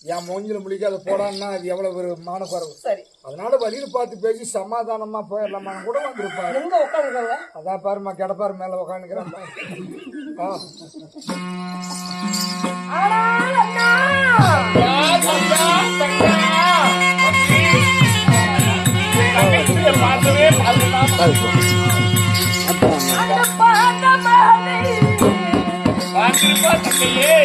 என் மூஞ்சில முடிக்காத போடான்னா அது எவ்வளவு ஒரு மானக்குறவு. சரி, அதனால வழியில பார்த்து பேசி சமாதானமா போயிடலாமா கூட வந்திருப்பாரு. எங்க உட்காந்துருக்காங்க? அதான் பாருமா கிடப்பாரு மேல உட்காந்துக்கிறான். பார்த்தவே பார்த்திருப்பா தங்கையே.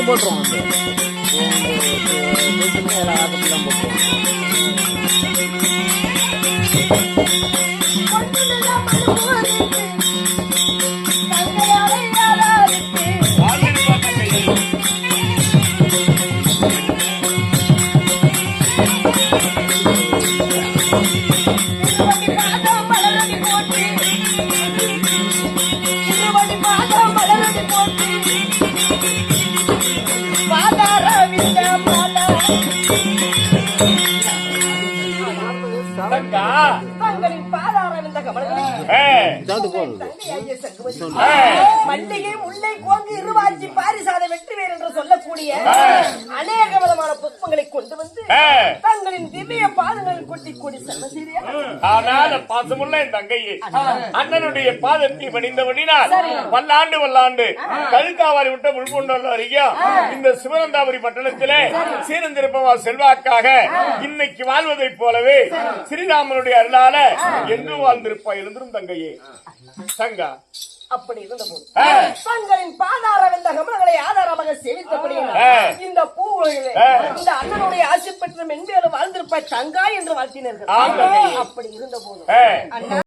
போட்டுருவோம் மல்லிகை முல்லை கோங்கு இருவாச்சி பாரிசாத வெற்றிவேர் என்று சொல்லக்கூடிய அநேக விதமான புஷ்பங்களை கொண்டு வந்து தங்களின் திவ்ய பாதங்களில் கொட்டி கொடி செல்ல செய்ய பாசமுள்ள என் தங்கையே அண்ணனுடைய பாதத்தை பணிந்தபடினால் பல்லாண்டு பல்லாண்டு கழுக்காவாரி விட்ட முழுக்கொண்டு வரைக்கும் இந்த சிவனந்தாபுரி பட்டணத்திலே சீரந்திருப்பவா செல்வாக்காக இன்னைக்கு வாழ்வதை போலவே ஸ்ரீராமனுடைய அருளால என்று வாழ்ந்திருப்பா எழுந்திரும் தங்கையே. தங்கா அப்படி இருந்தபோது தங்களின் பாதார வெந்த கமலங்களை ஆதாரமாக சேவித்தபடி இந்த பூவுலகிலே இந்த அண்ணனுடைய ஆசை பெற்ற மென்மேலும் வாழ்ந்திருப்ப தங்கா என்று வாழ்த்தினர்கள். அப்படி இருந்தபோது